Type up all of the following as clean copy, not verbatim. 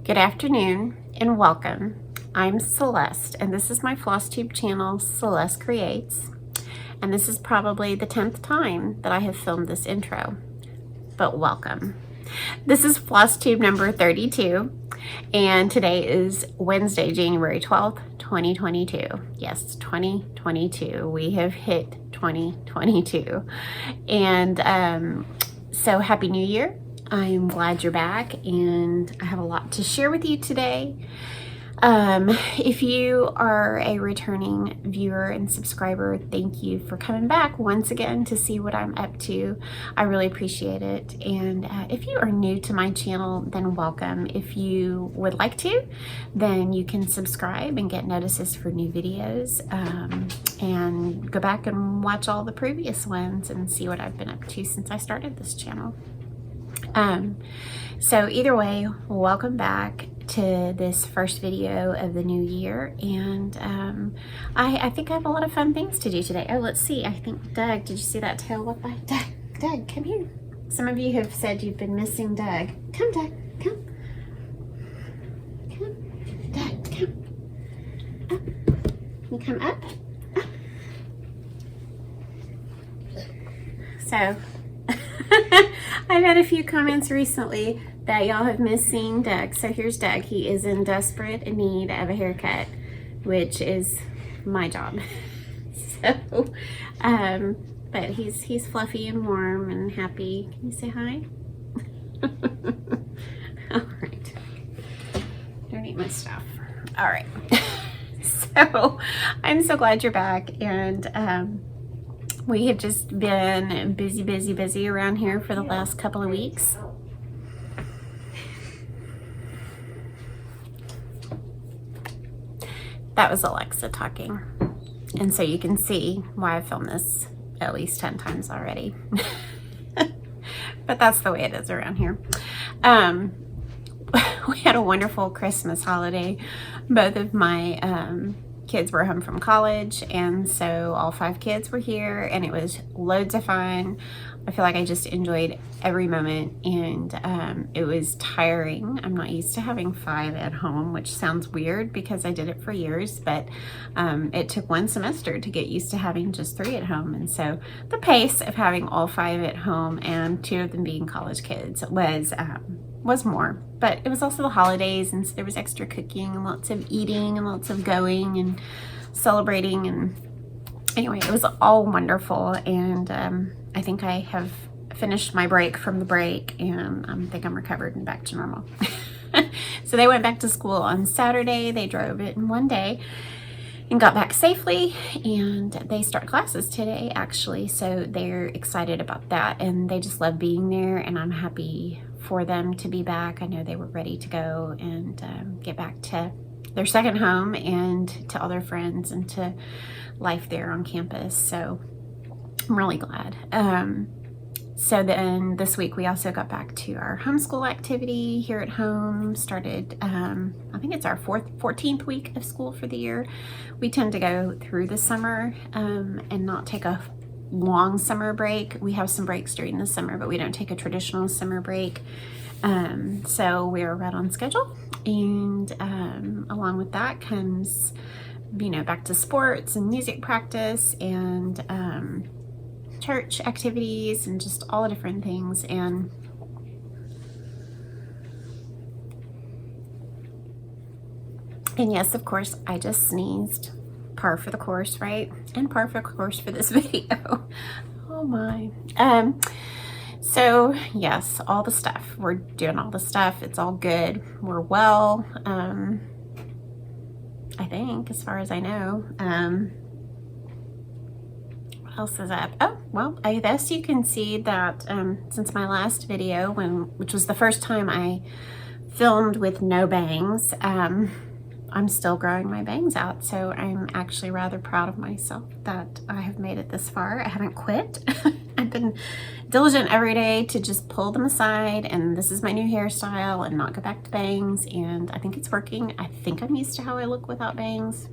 Good afternoon and welcome. I'm Celeste and this is my FlossTube channel, Celeste Creates. And this is probably the 10th time that I have filmed this intro, but welcome. This is FlossTube number 32 and today is Wednesday, January 12th, 2022. Yes, 2022. We have hit 2022. And so happy New Year. I'm glad you're back and I have a lot to share with you today. If you are a returning viewer and subscriber, thank you for coming back once again to see what I'm up to. I really appreciate it. And if you are new to my channel, then welcome. If you would like to, then you can subscribe and get notices for new videos, and go back and watch all the previous ones and see what I've been up to since I started this channel. So either way, welcome back to this first video of the new year, and I think I have a lot of fun things to do today. Oh, let's see. I think Doug, did you see that tail walk by? Doug, come here. Some of you have said you've been missing Doug. Come, Doug, come. Come, Doug, come. Up. You come up. Up. So, I've had a few comments recently that y'all have missing Doug. So here's Doug. He is in desperate need of a haircut, which is my job. So, but he's fluffy and warm and happy. Can you say hi? All right. Don't eat my stuff. All right. So I'm so glad you're back, and we have just been busy around here for the last couple of weeks. That was Alexa talking. And so you can see why I filmed this at least 10 times already. But that's the way it is around here. We had a wonderful Christmas holiday. Both of my kids were home from college, and so all 5 kids were here, and it was loads of fun. I feel like I just enjoyed every moment, and it was tiring. I'm not used to having 5 at home, which sounds weird because I did it for years, but it took 1 semester to get used to having just 3 at home. And so the pace of having all 5 at home and 2 of them being college kids was more, but it was also the holidays, and so there was extra cooking and lots of eating and lots of going and celebrating, and anyway, it was all wonderful. And I think I have finished my break from the break, and I think I'm recovered and back to normal. So they went back to school on Saturday. They drove it in one day and got back safely, and they start classes today actually, so they're excited about that, and they just love being there, and I'm happy for them to be back. I know they were ready to go and get back to their second home and to all their friends and to life there on campus, so I'm really glad. So then this week we also got back to our homeschool activity here at home. Started, I think it's our 14th week of school for the year. We tend to go through the summer and not take a long summer break. We have some breaks during the summer, but we don't take a traditional summer break. So we are right on schedule, and along with that comes, back to sports and music practice and church activities and just all the different things. And yes, of course, I just sneezed. Par for the course, right? And par for the course for this video. Oh my. So yes, all the stuff. We're doing all the stuff. It's all good. We're well. I think, as far as I know. What else is up? Oh, well, I guess you can see that since my last video, which was the first time I filmed with no bangs, I'm still growing my bangs out, so I'm actually rather proud of myself that I have made it this far. I haven't quit. I've been diligent every day to just pull them aside, and this is my new hairstyle, and not go back to bangs, and I think it's working. I think I'm used to how I look without bangs.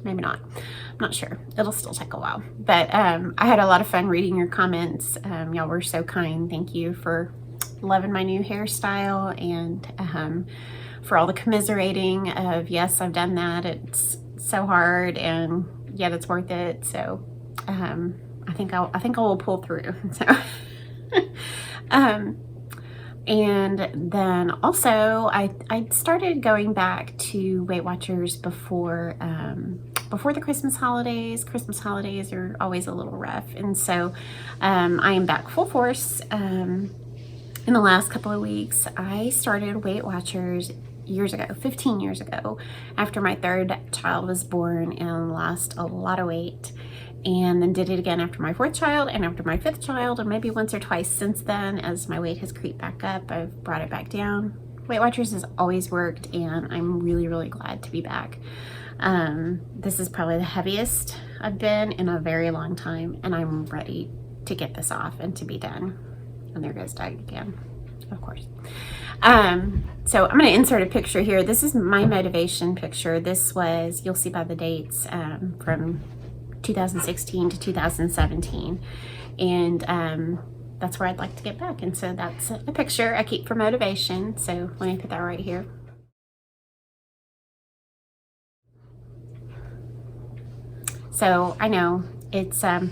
Maybe not. I'm not sure. It'll still take a while. But I had a lot of fun reading your comments. Y'all were so kind. Thank you for loving my new hairstyle, and for all the commiserating of, yes, I've done that. It's so hard, and yet it's worth it. So I think I will pull through. So and then also I started going back to Weight Watchers before the Christmas holidays. Christmas holidays are always a little rough, and so I am back full force. In the last couple of weeks, I started Weight Watchers years ago, 15 years ago, after my third child was born, and lost a lot of weight. And then did it again after my fourth child and after my fifth child, and maybe once or twice since then as my weight has creeped back up. I've brought it back down. Weight Watchers has always worked, and I'm really, really glad to be back. This is probably the heaviest I've been in a very long time, and I'm ready to get this off and to be done. And there goes Doug again, of course. So I'm going to insert a picture here. This is my motivation picture. This was, you'll see by the dates, from 2016 to 2017, and that's where I'd like to get back. And so that's a picture I keep for motivation. So let me put that right here. So I know it's a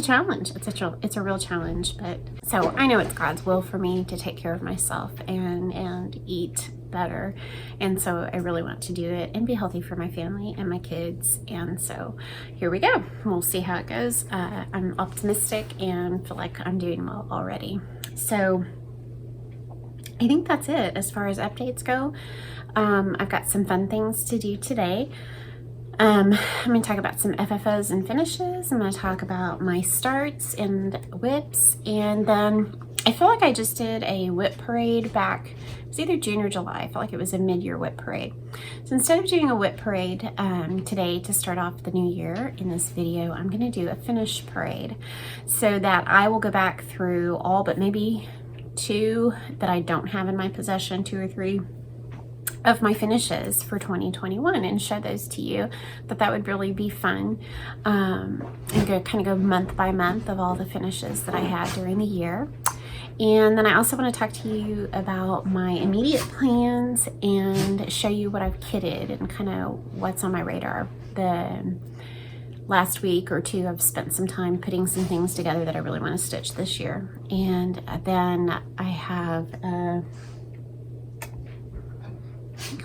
challenge. It's a real challenge, but so I know it's God's will for me to take care of myself and eat better, and so I really want to do it and be healthy for my family and my kids. And so here we go. We'll see how it goes. I'm optimistic and feel like I'm doing well already. So I think that's it as far as updates go. I've got some fun things to do today. I'm going to talk about some FFOs and finishes. I'm going to talk about my starts and whips, and then I feel like I just did a whip parade back, it was either June or July. I felt like it was a mid-year whip parade. So instead of doing a whip parade today to start off the new year in this video, I'm going to do a finish parade, so that I will go back through all but maybe 2 that I don't have in my possession, 2 or 3 of my finishes for 2021, and show those to you. But that would really be fun, and kind of go month by month of all the finishes that I had during the year. And then I also want to talk to you about my immediate plans and show you what I've kitted and kind of what's on my radar. The last week or 2 I've spent some time putting some things together that I really want to stitch this year. And then I have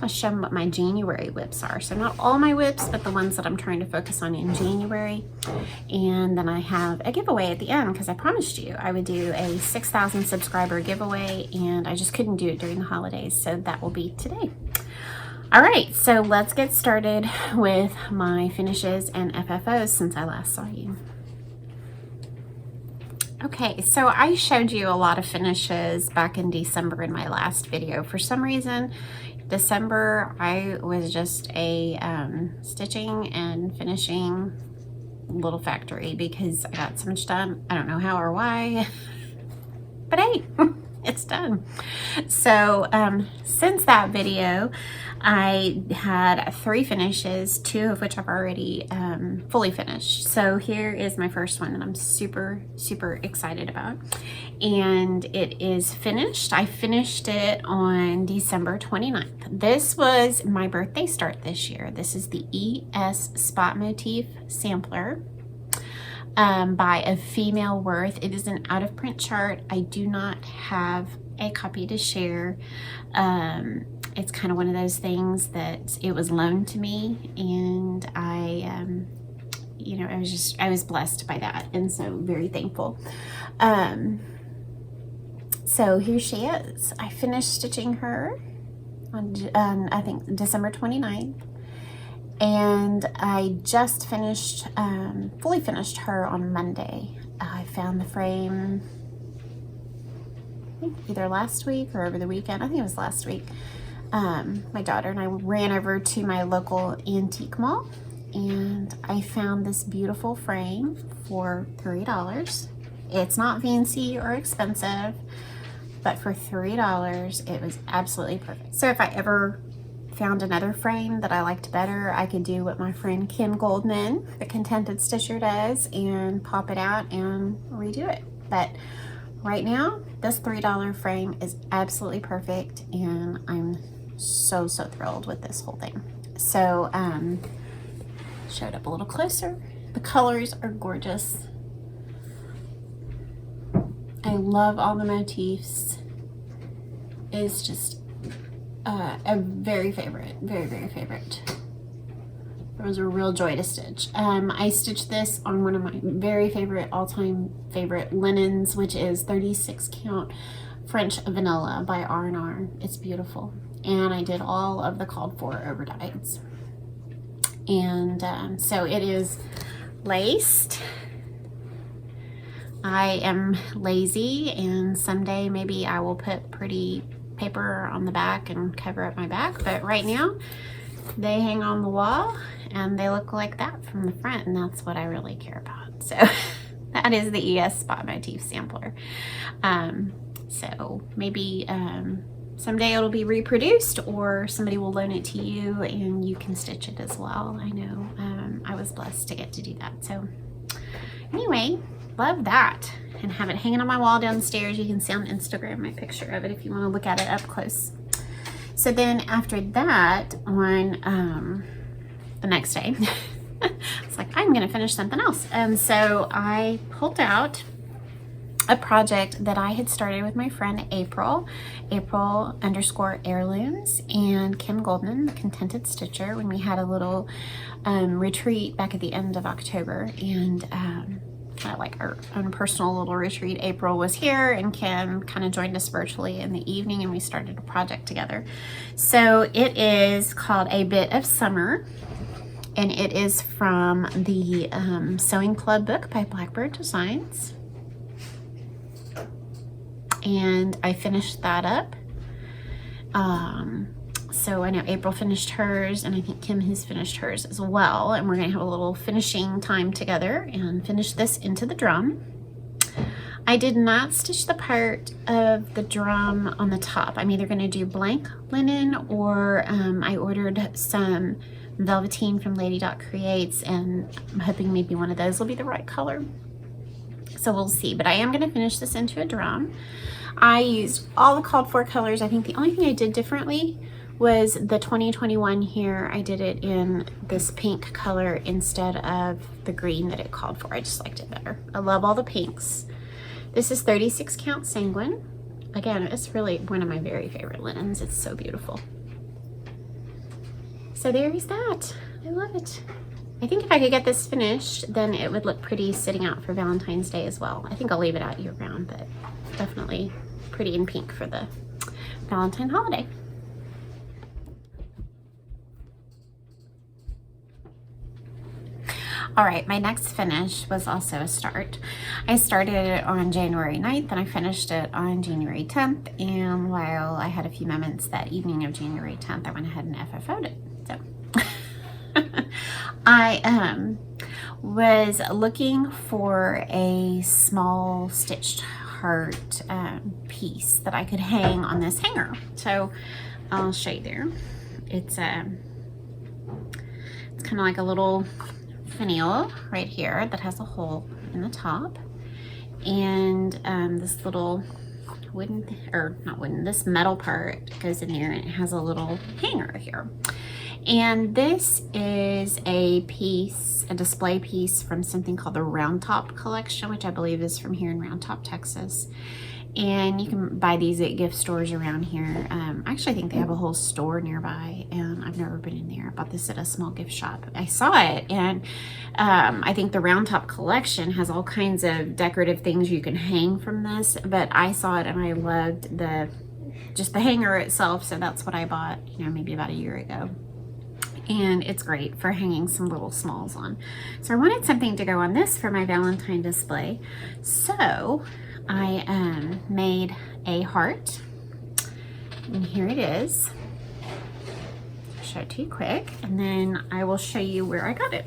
I'll show them what my January whips are. So not all my whips, but the ones that I'm trying to focus on in January. And then I have a giveaway at the end, because I promised you I would do a 6,000 subscriber giveaway, and I just couldn't do it during the holidays. So that will be today. All right, so let's get started with my finishes and FFOs since I last saw you. Okay, so I showed you a lot of finishes back in December in my last video. For some reason, December, I was just a stitching and finishing little factory because I got so much done. I don't know how or why, but hey, it's done. So since that video, I had 3 finishes, 2 of which I've already fully finished. So here is my first one that I'm super, super excited about. And it is finished. I finished it on December 29th. This was my birthday start this year. This is the ES Spot Motif Sampler by A Female Worth. It is an out of print chart. I do not have a copy to share. It's kind of one of those things that it was loaned to me, and I was blessed by that, and so very thankful. So here she is. I finished stitching her on I think December 29th, and I just finished, fully finished her on Monday. I found the frame, I think either last week or over the weekend. I think it was last week. My daughter and I ran over to my local antique mall, and I found this beautiful frame for $3. It's not fancy or expensive, but for $3, it was absolutely perfect. So if I ever found another frame that I liked better, I could do what my friend Kim Goldman, the Contented Stitcher, does and pop it out and redo it. But right now, this $3 frame is absolutely perfect, and I'm so thrilled with this whole thing. So show it up a little closer. The colors are gorgeous. I love all the motifs. It's just a very favorite, very favorite. It was a real joy to stitch. I stitched this on one of my very favorite, all-time favorite linens, which is 36 count French Vanilla by R&R. It's beautiful. And I did all of the called for overdyes. And so it is laced. I am lazy, and someday maybe I will put pretty paper on the back and cover up my back, but right now they hang on the wall and they look like that from the front, and that's what I really care about. So that is the ES Spot Motif sampler. So maybe someday it'll be reproduced, or somebody will loan it to you and you can stitch it as well. I know I was blessed to get to do that. So anyway, love that, and have it hanging on my wall downstairs. You can see on Instagram my picture of it if you want to look at it up close. So then after that, on the next day, it's like, I'm gonna finish something else. And so I pulled out a project that I had started with my friend April _heirlooms, and Kim Goldman, the Contented Stitcher, when we had a little retreat back at the end of October, and kind of like our own personal little retreat. April was here, and Kim kind of joined us virtually in the evening, and we started a project together. So it is called A Bit of Summer, and it is from the Sewing Club book by Blackbird Designs. And I finished that up. So I know April finished hers, and I think Kim has finished hers as well, and we're gonna have a little finishing time together and finish this into the drum. I did not stitch the part of the drum on the top. I'm either gonna do blank linen, or I ordered some velveteen from Lady Dot Creates, and I'm hoping maybe one of those will be the right color. So we'll see, but I am gonna finish this into a drum. I used all the called for colors. I think the only thing I did differently was the 2021 here. I did it in this pink color instead of the green that it called for. I just liked it better. I love all the pinks. This is 36 count sanguine. Again, it's really one of my very favorite linens. It's so beautiful. So there's that. I love it. I think if I could get this finished, then it would look pretty sitting out for Valentine's Day as well. I think I'll leave it out year round, but definitely pretty in pink for the Valentine holiday. All right, my next finish was also a start. I started it on January 9th, and I finished it on January 10th. And while I had a few moments that evening of January 10th, I went ahead and FFO'd it. So I was looking for a small stitched heart piece that I could hang on this hanger. So I'll show you there. It's kind of like a little finial right here that has a hole in the top, and this little wooden, or not wooden, this metal part goes in there, and it has a little hanger here. And this is a piece, a display piece from something called the Round Top collection, which I believe is from here in Round Top, Texas. And you can buy these at gift stores around here. Actually, I think they have a whole store nearby, and I've never been in there. I bought this at a small gift shop. I saw it, and I think the Round Top collection has all kinds of decorative things you can hang from this, but I saw it and I loved just the hanger itself, so that's what I bought, maybe about a year ago. And it's great for hanging some little smalls on. So I wanted something to go on this for my Valentine display. So I made a heart, and here it is. I'll show it to you quick, and then I will show you where I got it.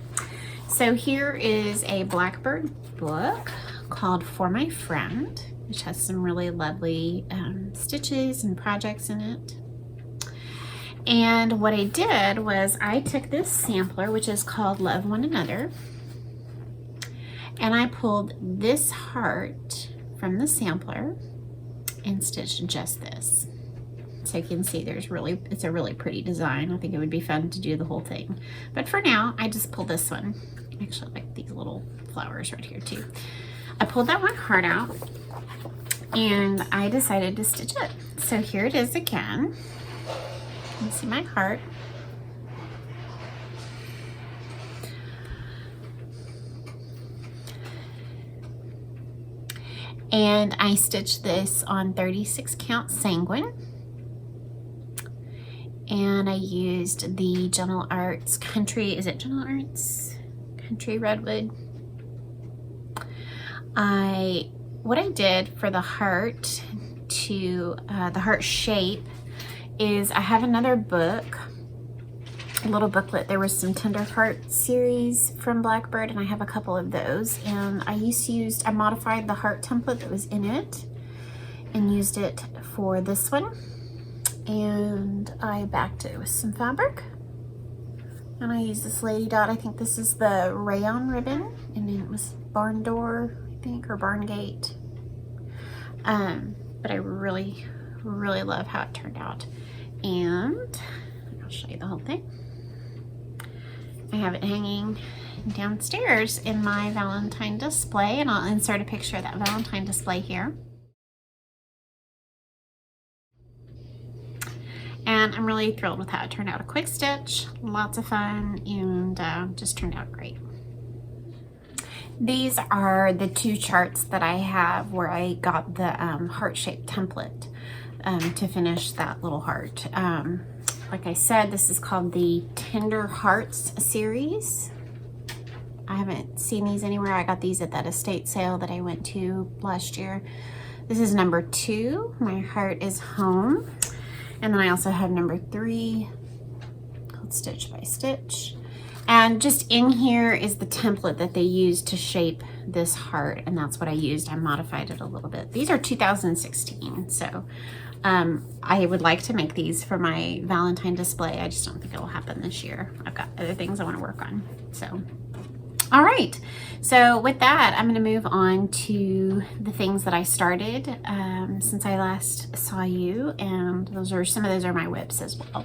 So here is a Blackbird book called For My Friend, which has some really lovely stitches and projects in it. And what I did was I took this sampler, which is called Love One Another, and I pulled this heart from the sampler and stitch just this. So you can see it's a really pretty design. I think it would be fun to do the whole thing. But for now, I just pulled this one. I actually like these little flowers right here too. I pulled that one heart out and I decided to stitch it. So here it is again. You can see my heart. And I stitched this on 36 count sanguine. And I used the Gentle Arts Country, is it Gentle Arts? Country Redwood. What I did for the heart the heart shape is I have another book, a little booklet. There was some Tender Heart series from Blackbird and I have a couple of those. And I modified the heart template that was in it and used it for this one. And I backed it with some fabric. And I used this Lady Dot. I think this is the rayon ribbon. And then it was Barn Door, I think, or Barn Gate. But I really, really love how it turned out. And I'll show you the whole thing. I have it hanging downstairs in my Valentine display. And I'll insert a picture of that Valentine display here. And I'm really thrilled with how it turned out. A quick stitch, lots of fun, and just turned out great. These are the two charts that I have where I got the heart-shaped template to finish that little heart. Like I said, this is called the Tender Hearts series. I haven't seen these anywhere. I got these at that estate sale that I went to last year. This is number 2, My Heart is Home. And then I also have number 3, called Stitch by Stitch. And just in here is the template that they used to shape this heart, and that's what I used. I modified it a little bit. These are 2016, so I would like to make these for my Valentine display. I just don't think it'll happen this year. I've got other things I want to work on. So, all right. So with that, I'm going to move on to the things that I started since I last saw you, and some of those are my whips as well.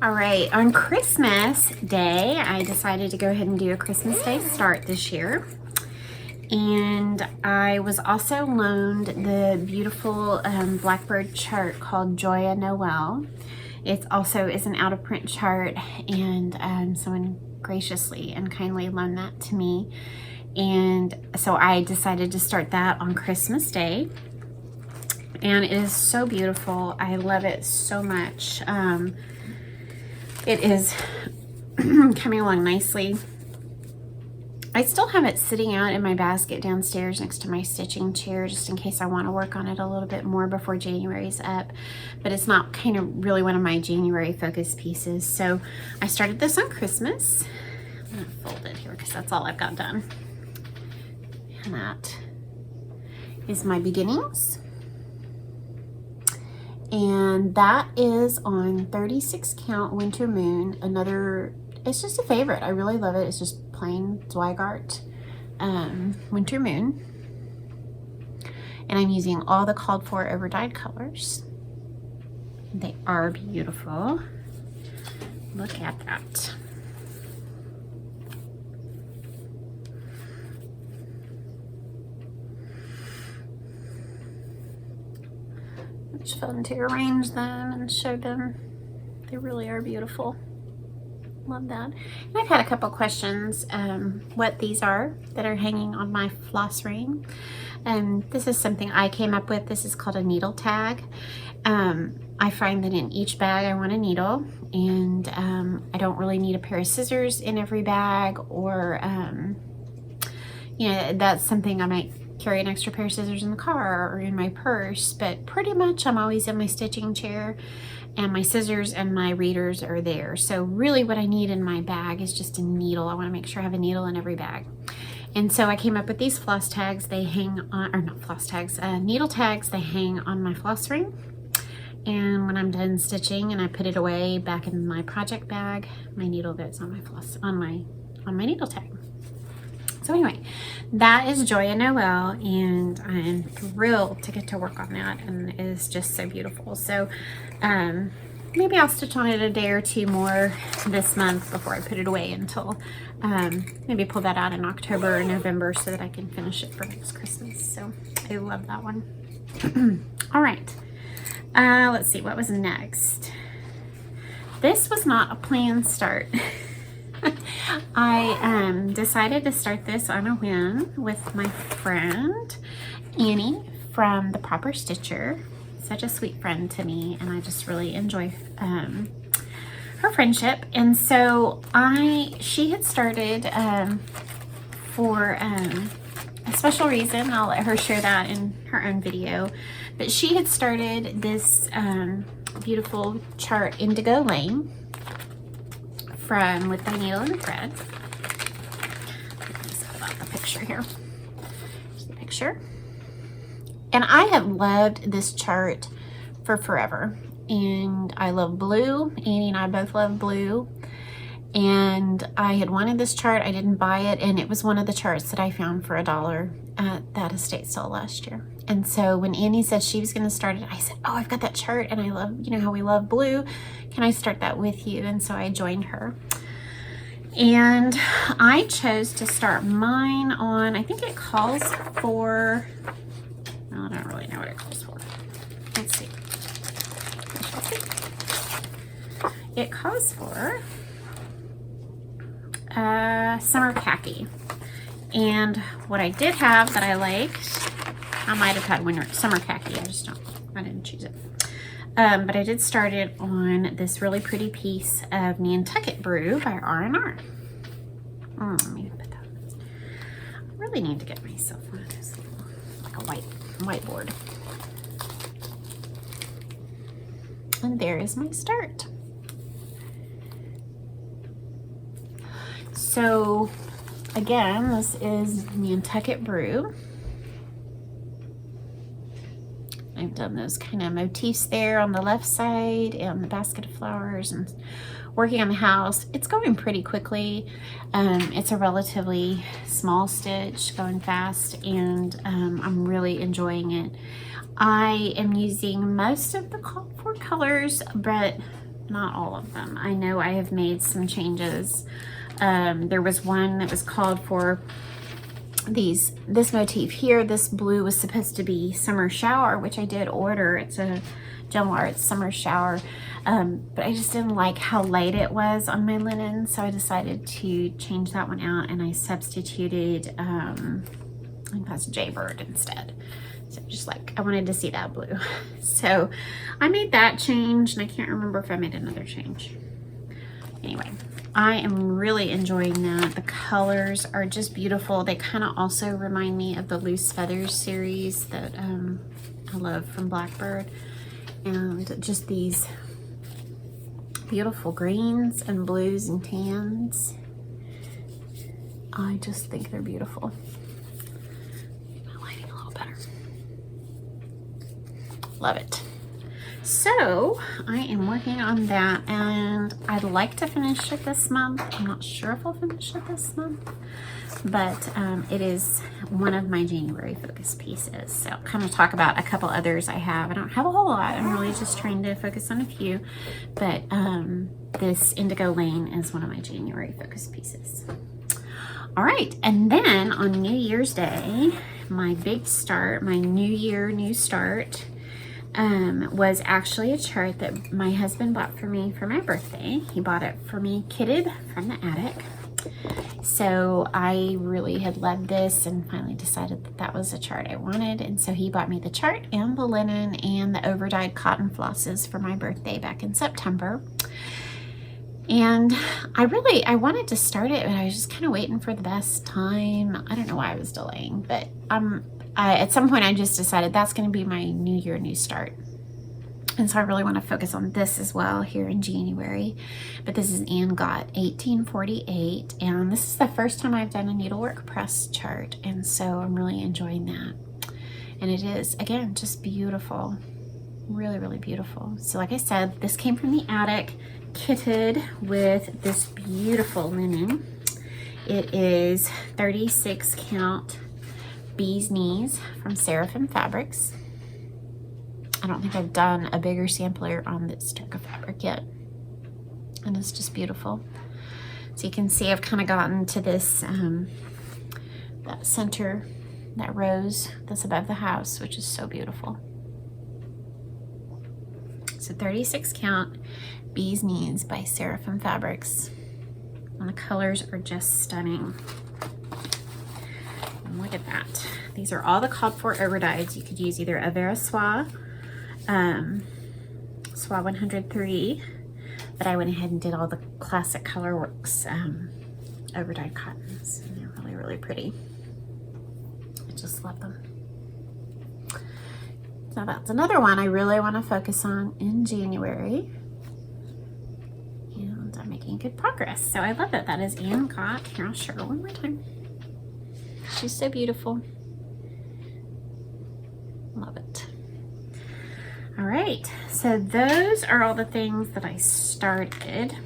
All right, on Christmas Day, I decided to go ahead and do a Christmas Day start this year. And I was also loaned the beautiful Blackbird chart called Joya Noel. It also is an out of print chart, and someone graciously and kindly loaned that to me. And so I decided to start that on Christmas Day. And it is so beautiful. I love it so much. It is coming along nicely. I still have it sitting out in my basket downstairs next to my stitching chair just in case I want to work on it a little bit more before January's up, but it's not kind of really one of my January focus pieces. So I started this on Christmas. I'm going to fold it here because that's all I've got done. And that is my beginnings. And that is on 36 count Winter Moon. It's just a favorite. I really love it. It's just plain Zweigart Winter Moon. And I'm using all the called for over dyed colors. They are beautiful. Look at that. It's fun to arrange them and show them. They really are beautiful. Love that. And I've had a couple questions what these are that are hanging on my floss ring. This is something I came up with. This is called a needle tag. I find that in each bag I want a needle, and I don't really need a pair of scissors in every bag, or you know, that's something I might carry an extra pair of scissors in the car or in my purse, but pretty much I'm always in my stitching chair and my scissors and my readers are there. So really what I need in my bag is just a needle. I want to make sure I have a needle in every bag. And so I came up with these floss tags. They hang on, or not floss tags, needle tags. They hang on my floss ring. And when I'm done stitching and I put it away back in my project bag, my needle goes on my floss, on my needle tag. So anyway, that is Joya Noel, and I'm thrilled to get to work on that, and it is just so beautiful. So maybe I'll stitch on it a day or two more this month before I put it away until maybe pull that out in October or November so that I can finish it for next Christmas. So I love that one. All right, let's see what was next. This was not a planned start. I decided to start this on a whim with my friend Annie from The Proper Stitcher. Such a sweet friend to me, and I just really enjoy her friendship. And so she had started for a special reason. I'll let her share that in her own video, but she had started this beautiful chart, Indigo Lane, with the needle and the thread. Let's put out the picture here. Here's the picture. And I have loved this chart for forever. And I love blue. Annie and I both love blue. And I had wanted this chart. I didn't buy it. And it was one of the charts that I found for $1 at that estate sale last year. And so when Annie said she was going to start it, I said, oh, I've got that chart and I love, you know how we love blue. Can I start that with you? And so I joined her. And I chose to start mine on, I think it calls for, well, I don't really know what it calls for. Let's see. It calls for summer khaki. And what I did have that I liked, I might have had winter summer khaki. I didn't choose it. But I did start it on this really pretty piece of Nantucket Brew by R&R. Let me put that. I really need to get myself one of those little, like a whiteboard. And there is my start. So again, this is Nantucket Brew. I've done those kind of motifs there on the left side and the basket of flowers and working on the house. It's going pretty quickly. It's a relatively small stitch, going fast, and I'm really enjoying it. I am using most of the called for colors, but not all of them. I know I have made some changes. There was one that was called for this motif here. This blue was supposed to be Summer Shower, which I did order. It's a Gentle Arts Summer Shower, but I just didn't like how light it was on my linen, so I decided to change that one out, and I substituted I think that's Jaybird instead. So just like, I wanted to see that blue. So I made that change, and I can't remember if I made another change. Anyway, I am really enjoying that. The colors are just beautiful. They kind of also remind me of the Loose Feathers series that I love from Blackbird. And just these beautiful greens and blues and tans. I just think they're beautiful. Get my lighting a little better. Love it. So I am working on that, and I'd like to finish it this month. I'm not sure if I'll finish it this month, but it is one of my January focus pieces. So I'll kind of talk about a couple others I have. I don't have a whole lot. I'm really just trying to focus on a few, but this Indigo Lane is one of my January focus pieces. All right, and then on New Year's Day, my big start, my New Year, new start, was actually a chart that my husband bought for me for my birthday. He bought it for me kitted from the attic. So I really had loved this and finally decided that that was a chart I wanted. And so he bought me the chart and the linen and the overdyed cotton flosses for my birthday back in September. And I wanted to start it, but I was just kind of waiting for the best time. I don't know why I was delaying, but at some point I just decided that's going to be my New Year, new start. And so I really want to focus on this as well here in January. But this is Anne Gott 1848, and this is the first time I've done a needlework press chart, and so I'm really enjoying that. And it is, again, just beautiful. Really, really beautiful. So like I said, this came from the attic, kitted with this beautiful linen. It is 36 count Bee's Knees from Seraphim Fabrics. I don't think I've done a bigger sampler on this type of fabric yet. And it's just beautiful. So you can see I've kind of gotten to this, that center, that rose that's above the house, which is so beautiful. So 36 count Bee's Knees by Seraphim Fabrics. And the colors are just stunning. And look at that. These are all the called for overdyes. You could use either a Vera Soie, Soie 103, but I went ahead and did all the classic Colorworks overdyed cottons. And they're really, really pretty. I just love them. So that's another one I really want to focus on in January. And I'm making good progress. So I love that. That is Anne Cott. Here, I'll show her one more time. She's so beautiful. Love it. All right, so those are all the things that I started.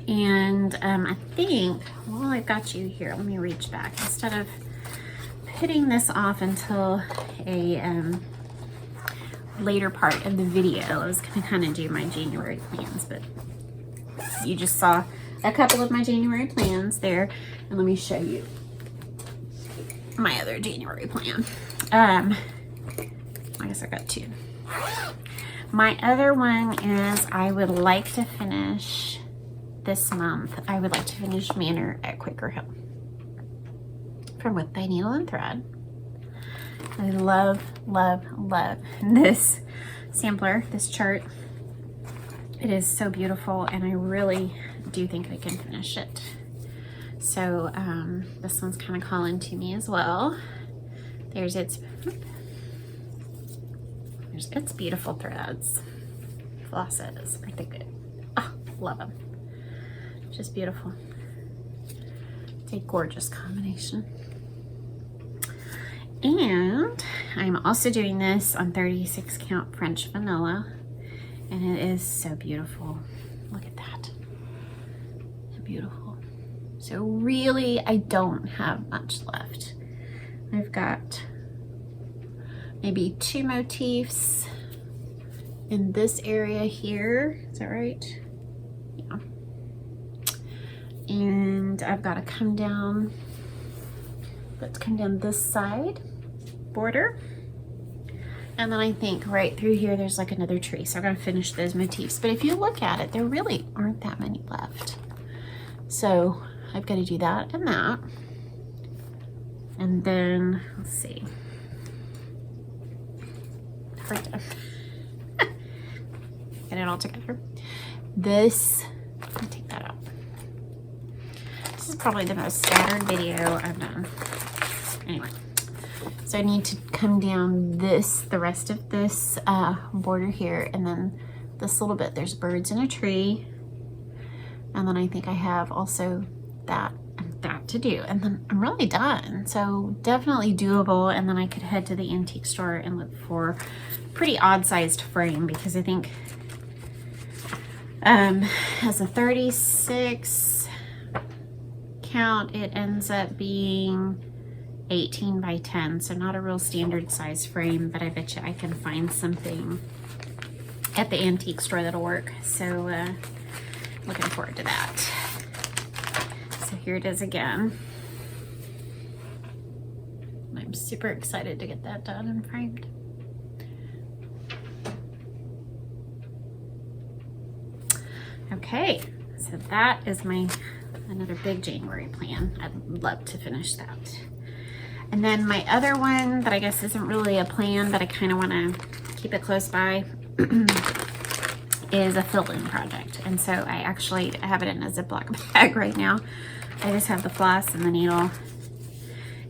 And I think, while I've got you here, let me reach back. Instead of putting this off until a later part of the video, I was gonna kind of do my January plans, but you just saw a couple of my January plans there. And let me show you my other January plan. I guess I got two. My other one is I would like to finish this month. I would like to finish Manor at Quaker Hill from With Thy Needle and Thread. I love, love, love this sampler, this chart. It is so beautiful, and I really do think I can finish it. So this one's kind of calling to me as well. There's its beautiful threads. Flosses, aren't they good? Oh, love them. Just beautiful. It's a gorgeous combination. And I'm also doing this on 36 count French vanilla, and it is so beautiful. Look at that. Beautiful. So really, I don't have much left. I've got maybe 2 motifs in this area here. Is that right? Yeah. And I've got to come down, let's come down this side border. And then I think right through here, there's like another tree. So I'm going to finish those motifs. But if you look at it, there really aren't that many left. So I've got to do that and that. And then, let's see. Hard to get it all together. This, let me take that out. This is probably the most scattered video I've done. Anyway, so I need to come down this, the rest of this border here, and then this little bit, there's birds in a tree. And then I think I have also that and that to do, and then I'm really done. So definitely doable. And then I could head to the antique store and look for a pretty odd sized frame, because I think as a 36 count, it ends up being 18 by 10. So not a real standard size frame, but I bet you I can find something at the antique store that'll work. So looking forward to that. So here it is again. I'm super excited to get that done and framed. Okay, so that is my another big January plan. I'd love to finish that. And then my other one that I guess isn't really a plan, but I kind of want to keep it close by is a fill-in project. And so I actually have it in a Ziploc bag right now. I just have the floss and the needle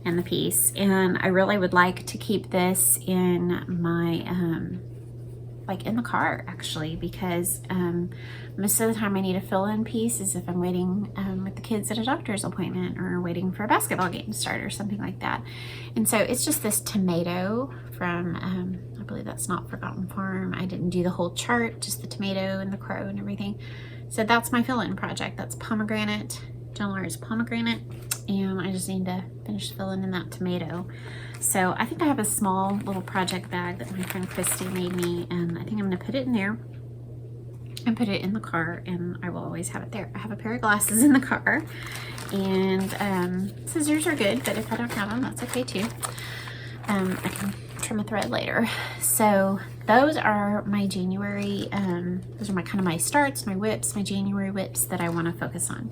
and the piece. And I really would like to keep this in my, like in the car actually, because most of the time I need a fill-in piece is if I'm waiting with the kids at a doctor's appointment or waiting for a basketball game to start or something like that. And so it's just this tomato from, I believe that's Not Forgotten Farm. I didn't do the whole chart, just the tomato and the crow and everything. So that's my fill-in project. That's pomegranate, Gentle Arts pomegranate, and I just need to finish filling in that tomato. So I think I have a small little project bag that my friend Christy made me, and I think I'm gonna put it in there and put it in the car, and I will always have it there. I have a pair of glasses in the car, and scissors are good, but if I don't have them, that's okay too. I can trim a thread later. So those are my January, those are my kind of my starts, my whips, my January whips that I want to focus on.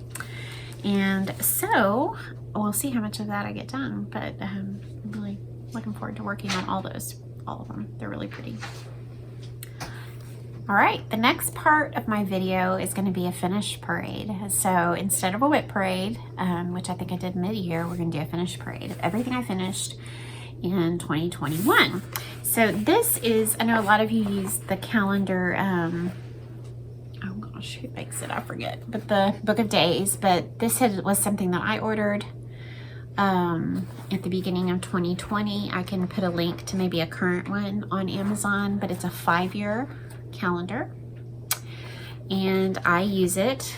And so we'll see how much of that I get done, but I'm really looking forward to working on all of them. They're really pretty. All right, the next part of my video is going to be a finish parade. So instead of a whip parade, which I think I did mid-year, we're going to do a finish parade of everything I finished in 2021. So this is, I know a lot of you use the calendar, oh gosh, who makes it? I forget, but the book of days, but this was something that I ordered at the beginning of 2020. I can put a link to maybe a current one on Amazon, but it's a 5-year calendar, and I use it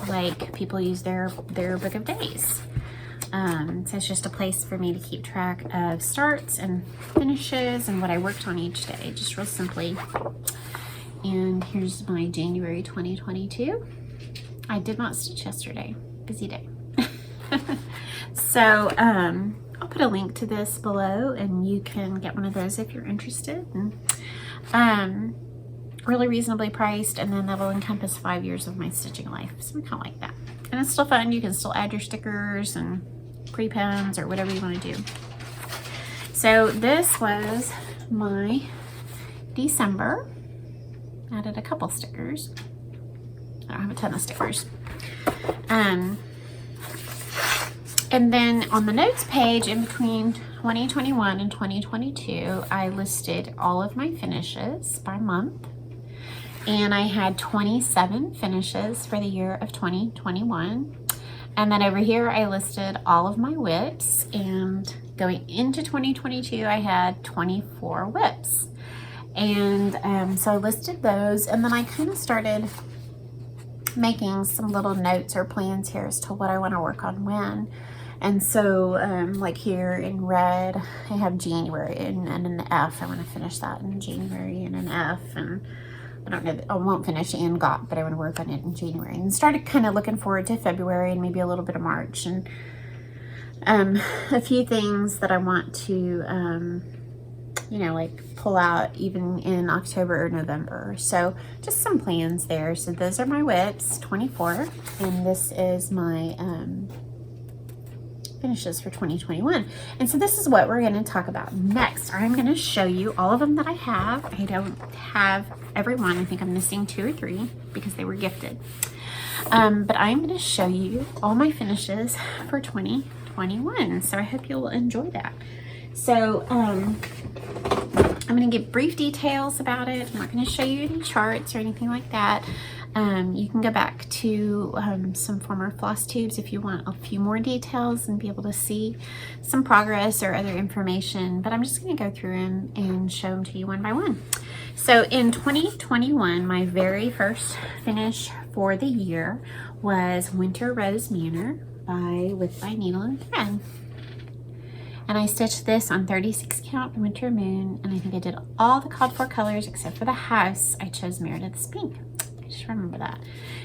like people use their book of days. So it's just a place for me to keep track of starts and finishes and what I worked on each day, just real simply. And here's my January 2022. I did not stitch yesterday, busy day. So I'll put a link to this below, and you can get one of those if you're interested. And really reasonably priced, and then that'll encompass 5 years of my stitching life. So I kind of like that. And it's still fun. You can still add your stickers and pre-pins or whatever you want to do. So this was my December. Added a couple stickers. I don't have a ton of stickers. And then on the notes page in between 2021 and 2022, I listed all of my finishes by month. And I had 27 finishes for the year of 2021. And then over here, I listed all of my whips, and going into 2022, I had 24 whips. And so I listed those, and then I kind of started making some little notes or plans here as to what I want to work on when. And so like here in red, I have January and an F. I want to finish that in January and an F, and I don't know, I won't finish in GOT, but I want to work on it in January. And started kind of looking forward to February and maybe a little bit of March, and a few things that I want to, you know, like pull out even in October or November. So just some plans there. So those are my whips, 24, and this is my finishes for 2021. And so this is what we're going to talk about next. I'm going to show you all of them that I have. I don't have every one. I think I'm missing 2 or 3 because they were gifted. But I'm going to show you all my finishes for 2021. So I hope you'll enjoy that. So I'm going to give brief details about it. I'm not going to show you any charts or anything like that. You can go back to some former FlossTubes if you want a few more details and be able to see some progress or other information, but I'm just going to go through them and show them to you one by one. So in 2021, my very first finish for the year was Winter Rose Manor with by Needle and Thread. And I stitched this on 36 count Winter Moon, and I think I did all the called for colors except for the house. I chose Meredith's Pink. Just remember that.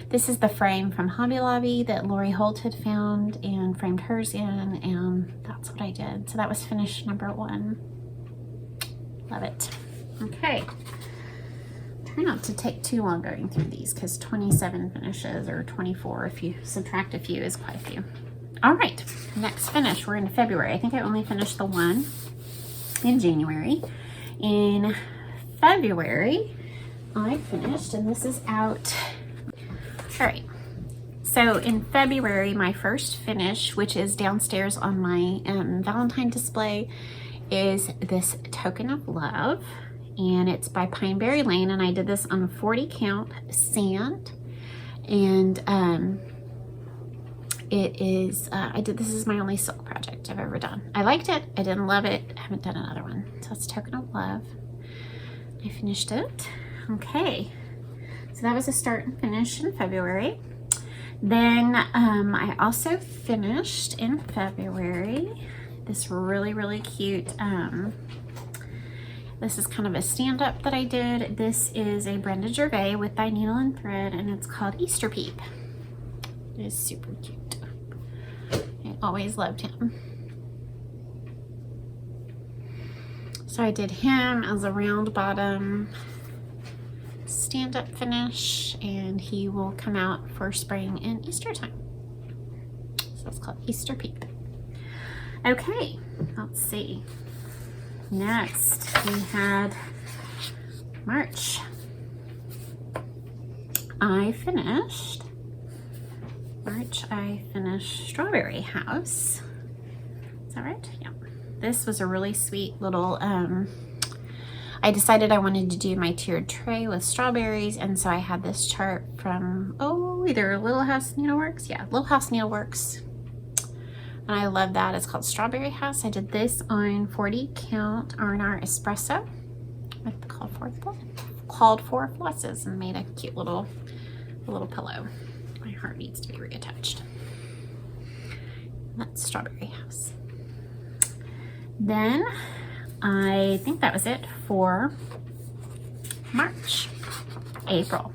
This is the frame from Hobby Lobby that Lori Holt had found and framed hers in, and that's what I did. So that was finish number 1. Love it. Okay. Try not to take too long going through these because 27 finishes, or 24 if you subtract a few, is quite a few. All right, next finish. We're into February. I think I only finished the one in January. In February, I finished, and this is out. All right, so in February, my first finish, which is downstairs on my Valentine display, is this Token of Love, and it's by Pineberry Lane, and I did this on a 40 count sand, and it is, this is my only silk project I've ever done. I liked it, I didn't love it, I haven't done another one. So it's Token of Love. I finished it. Okay, so that was a start and finish in February. Then I also finished in February this really cute, this is kind of a stand-up that I did. This is a Brenda Gervais with Thy Needle and Thread, and it's called Easter Peep. It is super cute. I always loved him. So I did him as a round bottom stand-up finish, and he will come out for spring and Easter time. So it's called Easter Peep. Okay, let's see. Next we had March. I finished Strawberry House. Is that right? Yeah. This was a really sweet little, I decided I wanted to do my tiered tray with strawberries, and so I had this chart from, either Little House Needleworks. Yeah, Little House Needleworks. And I love that. It's called Strawberry House. I did this on 40 count R&R espresso with the called for flosses, and made a cute little pillow. My heart needs to be reattached. That's Strawberry House. Then I think that was it for March. April.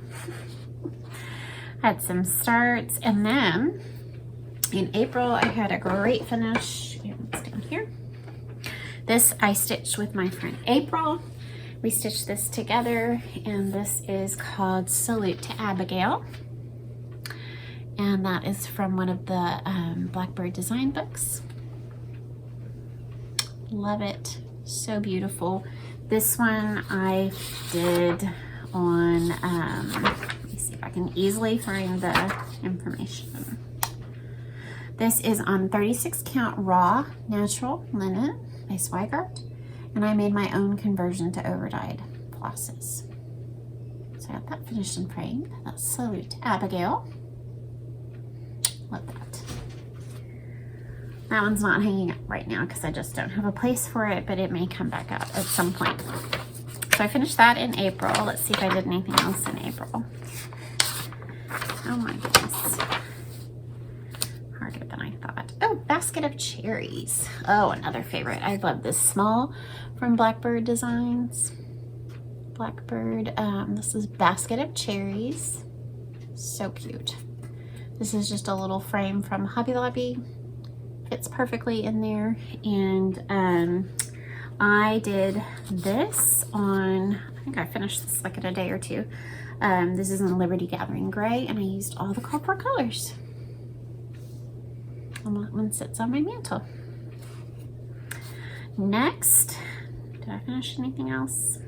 Had some starts, and then in April I had a great finish. It's down here. This I stitched with my friend April. We stitched this together, and this is called Salute to Abigail. And that is from one of the Blackbird design books. Love it. So beautiful. This one I did on, let me see if I can easily find the information. This is on 36 count raw natural linen by Swigart, and I made my own conversion to overdyed flosses. So I got that finished and framed. That's Salute to Abigail. Love that. That one's not hanging up right now because I just don't have a place for it, but it may come back out at some point. So I finished that in April. Let's see if I did anything else in April. Oh my goodness. Harder than I thought. Oh, Basket of Cherries. Oh, another favorite. I love this small from Blackbird Designs. Blackbird, this is Basket of Cherries. So cute. This is just a little frame from Hobby Lobby. Fits perfectly in there. And I did this on, I think I finished this like in a day or two. This is in Liberty Gathering Gray, and I used all the called for colors. And that one sits on my mantle. Next, did I finish anything else?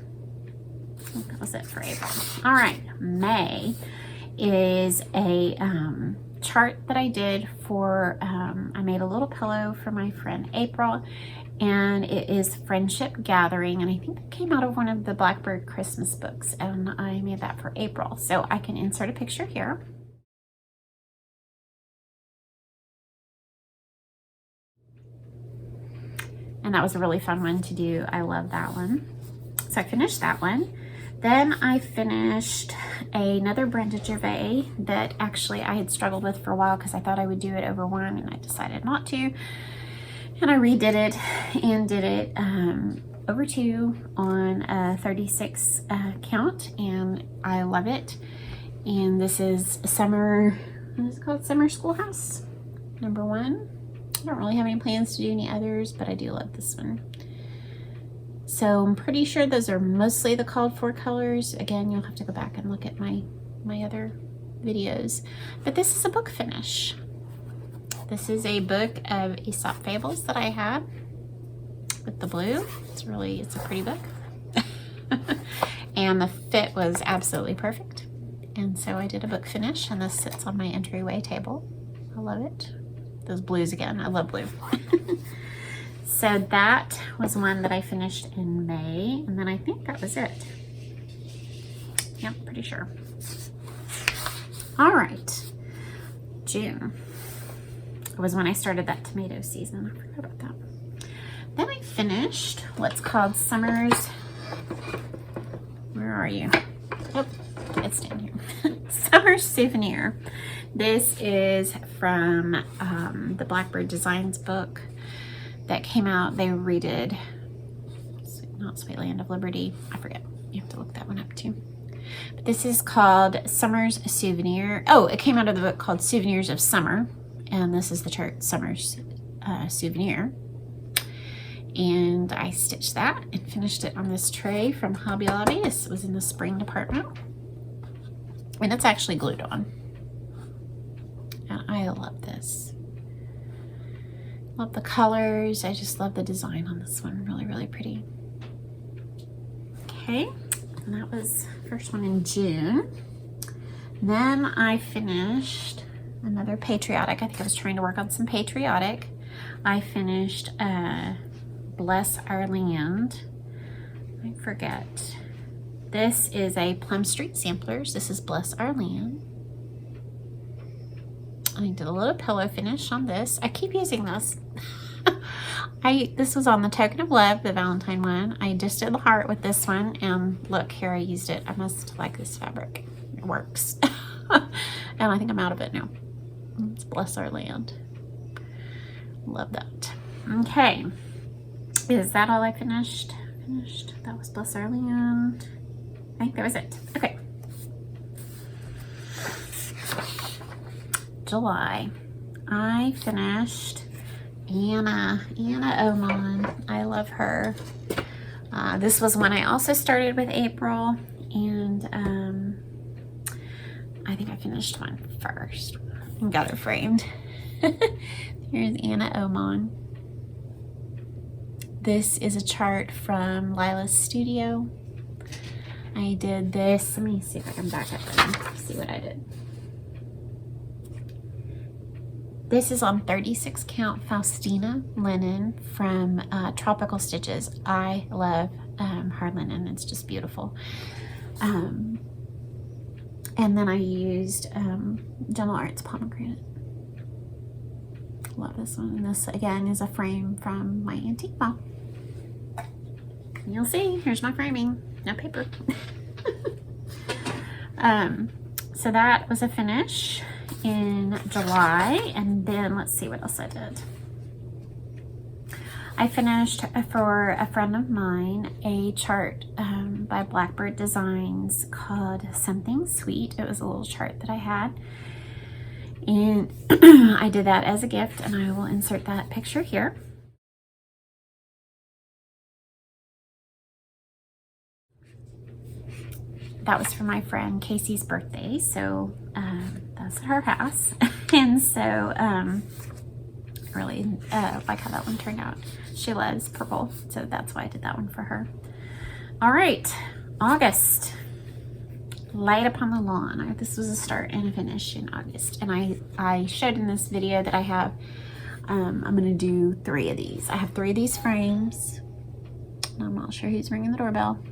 I think that was it for April. All right, May is a chart that I did for, I made a little pillow for my friend April, and it is Friendship Gathering, and I think it came out of one of the Blackbird Christmas books, and I made that for April. So I can insert a picture here. And that was a really fun one to do. I love that one. So I finished that one. Then I finished another Brenda Gervais that actually I had struggled with for a while because I thought I would do it over one, and I decided not to. And I redid it and did it over two on a 36 count, and I love it. And this is Summer, what is it called? Summer Schoolhouse, number 1. I don't really have any plans to do any others, but I do love this one. So I'm pretty sure those are mostly the called for colors. Again, you'll have to go back and look at my other videos. But this is a book finish. This is a book of Aesop Fables that I had with the blue. It's a pretty book. And the fit was absolutely perfect. And so I did a book finish, and this sits on my entryway table. I love it. Those blues again, I love blue. So that was one that I finished in May, and then I think that was it. Yep, pretty sure. All right, June was when I started that tomato season. I forgot about that. Then I finished what's called Summer's, where are you? Oh, it's down here. Summer Souvenir. This is from the Blackbird Designs book that came out. They redid, not Sweet Land of Liberty. I forget. You have to look that one up too. But this is called Summer's Souvenir. Oh, it came out of the book called Souvenirs of Summer. And this is the chart Summer's Souvenir. And I stitched that and finished it on this tray from Hobby Lobby. This was in the spring department. And it's actually glued on. And I love this. Love the colors. I just love the design on this one. Really, really pretty. Okay, and that was the first one in June. Then I finished another patriotic. I think I was trying to work on some patriotic. I finished Bless Our Land. I forget. This is a Plum Street Samplers. This is Bless Our Land. I did a little pillow finish on this. I keep using this. This was on the Token of Love, the Valentine one. I just did the heart with this one, and look, here I used it. I must like this fabric. It works. And I think I'm out of it now. Let's Bless Our Land. Love that. Okay. Is that all I finished? That was Bless Our Land. I think that was it. Okay. July. I finished Anna Oman. I love her. This was when I also started with April, and I think I finished one first and got her framed. Here's Anna Oman. This is a chart from Lila's Studio. I did this. Let me see if I can back up and see what I did. This is on 36 count Faustina linen from Tropical Stitches. I love hard linen. It's just beautiful. And then I used Gentle Arts Pomegranate. Love this one. And this again is a frame from my antique file. You'll see. Here's my framing. No paper. So that was a finish in July, and then let's see what else I did. I finished for a friend of mine a chart by Blackbird Designs called Something Sweet. It was a little chart that I had, and I did that as a gift, and I will insert that picture here. That was for my friend Casey's birthday, so that's at her house. And so I really like how that one turned out. She loves purple, so that's why I did that one for her. All right, August. Light Upon the Lawn. This was a start and a finish in August. And I showed in this video that I have, I'm going to do 3 of these. I have 3 of these frames. I'm not sure who's ringing the doorbell.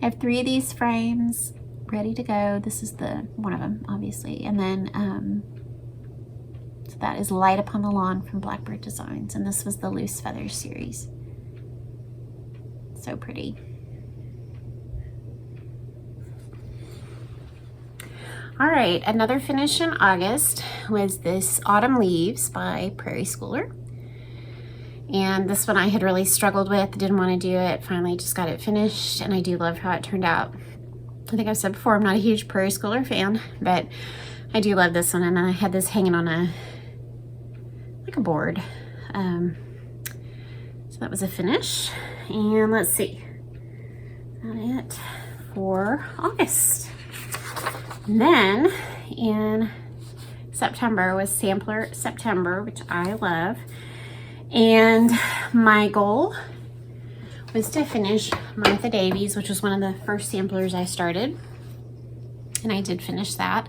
I have 3 of these frames ready to go. This is the one of them, obviously. And then, so that is Light Upon the Lawn from Blackbird Designs. And this was the Loose Feathers series. So pretty. All right, another finish in August was this Autumn Leaves by Prairie Schooler. And this one I had really struggled with, didn't want to do it. Finally just got it finished, and I do love how it turned out. I think I've said before, I'm not a huge Prairie Schooler fan, but I do love this one, and I had this hanging on a board. So that was a finish. And let's see, that's it for August. And then in September was Sampler September, which I love. And my goal was to finish Martha Davies, which was one of the first samplers I started. And I did finish that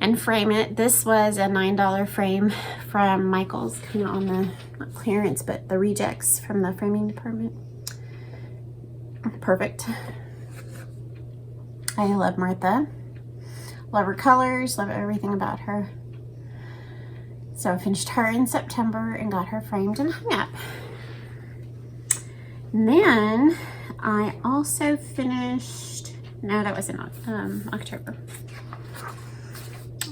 and frame it. This was a $9 frame from Michael's, kind of on the, not clearance, but the rejects from the framing department. Perfect. I love Martha. Love her colors, love everything about her. So I finished her in September and got her framed and hung up. And then I also finished, no, that was in October.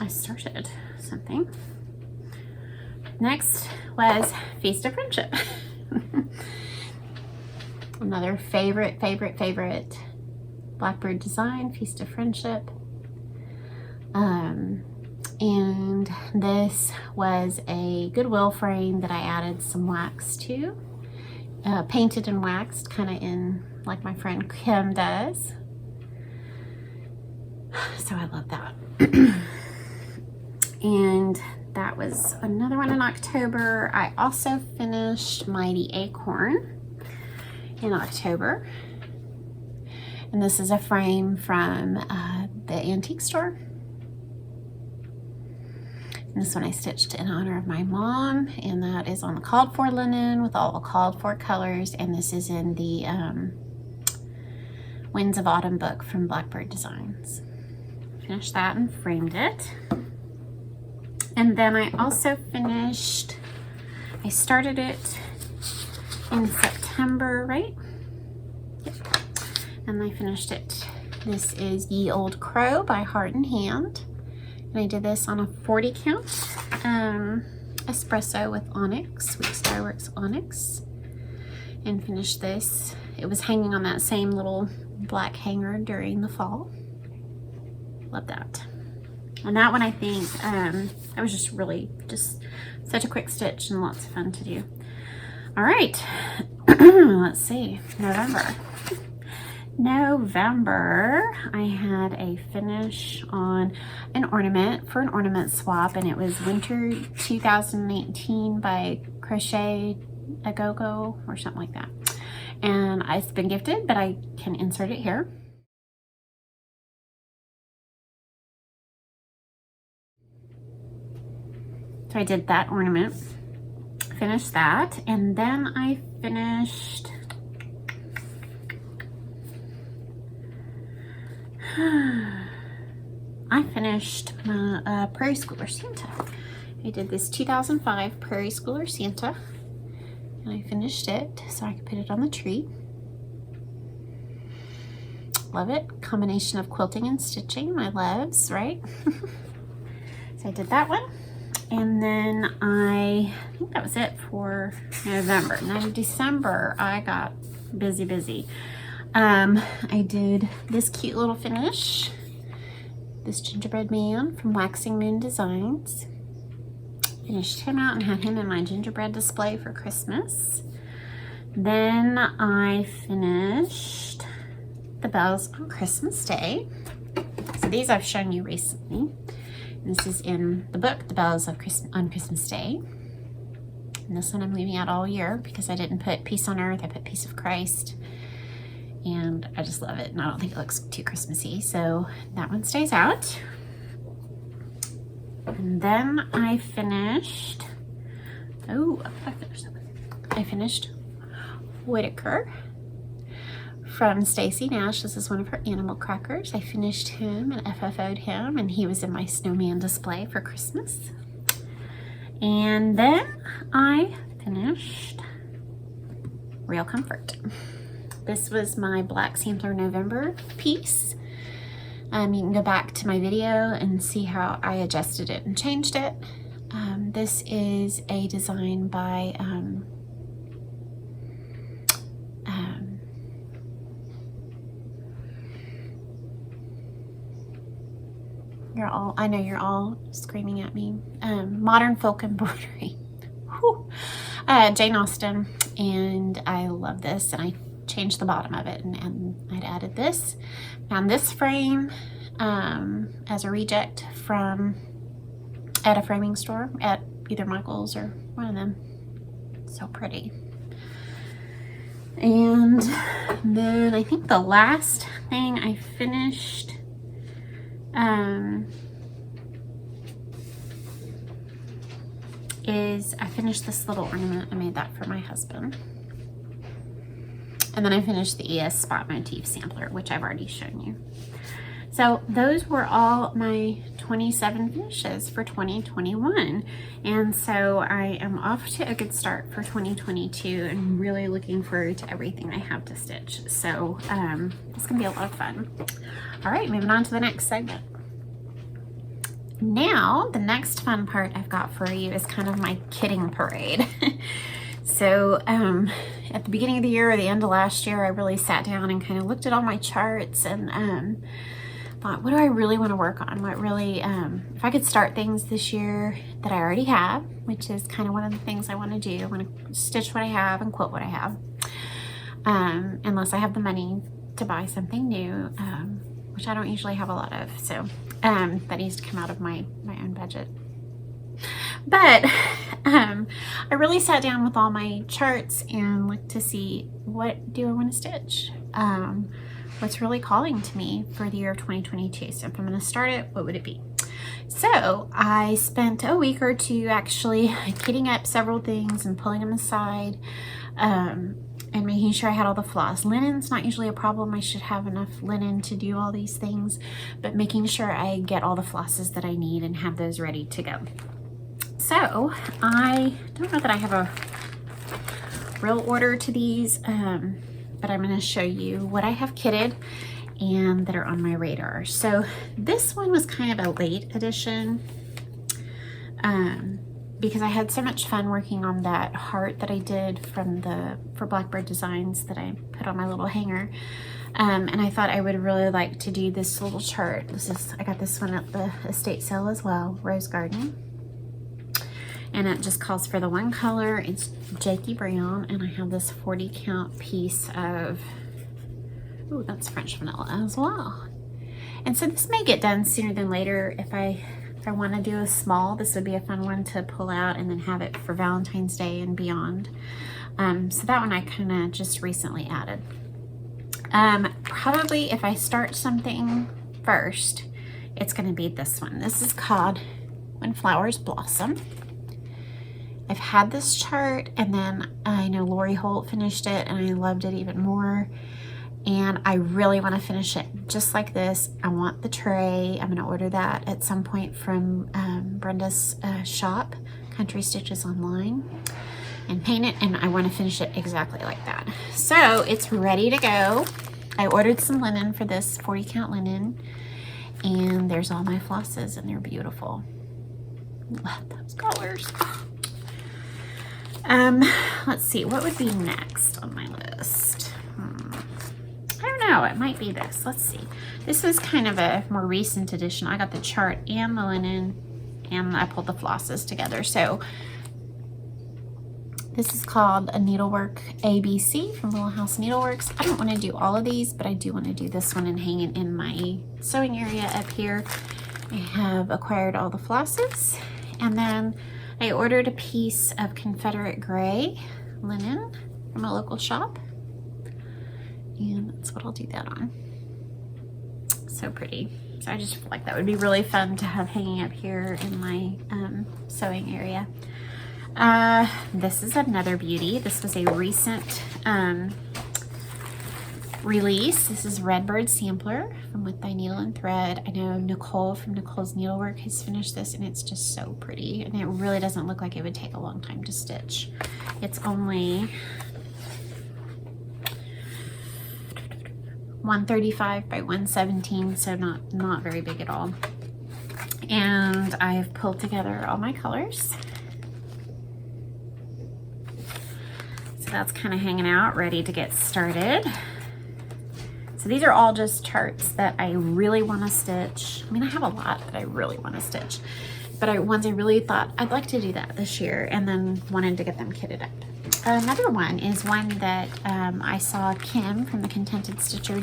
I started something. Next was Feast of Friendship. Another favorite Blackbird design, Feast of Friendship. And this was a Goodwill frame that I added some wax to. Painted and waxed, kind of in like my friend Kim does. So I love that. And that was another one in October. I also finished Mighty Acorn in October. And this is a frame from the antique store. And this one I stitched in honor of my mom, and that is on the called for linen with all the called for colors. And this is in the Winds of Autumn book from Blackbird Designs. Finished that and framed it. And then I also finished, I started it in September, right? Yep. And I finished it. This is Ye Old Crow by Heart and Hand. And I did this on a 40 count espresso with onyx, Sweet Starworks onyx. And finished this. It was hanging on that same little black hanger during the fall. Love that. And that one, I think, that was just really such a quick stitch and lots of fun to do. All right, let's see, November, I had a finish on an ornament for an ornament swap, and it was Winter 2018 by Crochet A Go-Go or something like that. And it's been gifted, but I can insert it here. So I did that ornament, finished that, and then I finished my Prairie Schooler Santa. I did this 2005 Prairie Schooler Santa, and I finished it so I could put it on the tree. Love it. Combination of quilting and stitching, my loves, right? So I did that one. And then I think that was it for November. Now in December, I got busy. I did this cute little finish, this gingerbread man from Waxing Moon Designs. Finished him out and had him in my gingerbread display for Christmas. Then I finished the bells on Christmas Day. So these I've shown you recently. This is in the book, The Bells on Christmas Day. And this one I'm leaving out all year because I didn't put Peace on Earth, I put Peace of Christ. And I just love it, and I don't think it looks too Christmassy, so that one stays out. And then I finished, I finished Whitaker from Stacy Nash. This is one of her animal crackers. I finished him and FFO'd him, and he was in my snowman display for Christmas. And then I finished Real Comfort. This was my Black Sampler November piece. You can go back to my video and see how I adjusted it and changed it. This is a design by I know you're all screaming at me. Modern Folk Embroidery. Jane Austen, and I love this, and I changed the bottom of it, and I'd added this. Found this frame as a reject at a framing store at either Michael's or one of them. So pretty. And then I think the last thing I finished is I finished this little ornament. I made that for my husband. And then I finished the ES Spot Motif Sampler, which I've already shown you. So those were all my 27 finishes for 2021. And so I am off to a good start for 2022 and really looking forward to everything I have to stitch. So it's gonna be a lot of fun. All right, moving on to the next segment. Now, the next fun part I've got for you is kind of my kitting parade. So at the beginning of the year or the end of last year, I really sat down and kind of looked at all my charts and thought, what do I really want to work on? What really, if I could start things this year that I already have, which is kind of one of the things I want to do. I want to stitch what I have and quilt what I have, unless I have the money to buy something new, which I don't usually have a lot of. So that needs to come out of my own budget. But I really sat down with all my charts and looked to see, what do I want to stitch? What's really calling to me for the year of 2022? So if I'm going to start it, what would it be? So I spent a week or two actually kitting up several things and pulling them aside, and making sure I had all the floss. Linen's not usually a problem. I should have enough linen to do all these things, but making sure I get all the flosses that I need and have those ready to go. So I don't know that I have a real order to these, but I'm going to show you what I have kitted and that are on my radar. So this one was kind of a late addition, because I had so much fun working on that heart that I did for Blackbird Designs that I put on my little hanger. And I thought I would really like to do this little chart. I got this one at the estate sale as well, Rose Garden. And it just calls for the one color. It's Jakey Brown, and I have this 40 count piece of, ooh, that's French vanilla as well. And so this may get done sooner than later. If I want to do a small, this would be a fun one to pull out and then have it for Valentine's Day and beyond. So that one I kind of just recently added. Probably if I start something first, it's going to be this one. This is called When Flowers Blossom. I've had this chart, and then I know Lori Holt finished it and I loved it even more, and I really want to finish it just like this. I want the tray. I'm going to order that at some point from Brenda's shop, Country Stitches Online, and paint it, and I want to finish it exactly like that. So it's ready to go. I ordered some linen for this, 40 count linen, and there's all my flosses, and they're beautiful. Love those colors. Let's see, what would be next on my list? I don't know, it might be this. Let's see. This was kind of a more recent addition. I got the chart and the linen, and I pulled the flosses together. So this is called a Needlework ABC from Little House Needleworks. I don't want to do all of these, but I do want to do this one and hang it in my sewing area up here. I have acquired all the flosses, and then I ordered a piece of Confederate gray linen from a local shop, and that's what I'll do that on. So pretty. So I just feel like that would be really fun to have hanging up here in my sewing area. This is another beauty. This was a recent release. This is Redbird Sampler from With Thy Needle and Thread. I know Nicole from Nicole's Needlework has finished this, and it's just so pretty, and it really doesn't look like it would take a long time to stitch. It's only 135 by 117, so not very big at all. And I've pulled together all my colors. So that's kind of hanging out, ready to get started. So these are all just charts that I really want to stitch. I mean, I have a lot that I really want to stitch, but ones I really thought I'd like to do that this year, and then wanted to get them kitted up. Another one is one that I saw Kim from the Contented Stitcher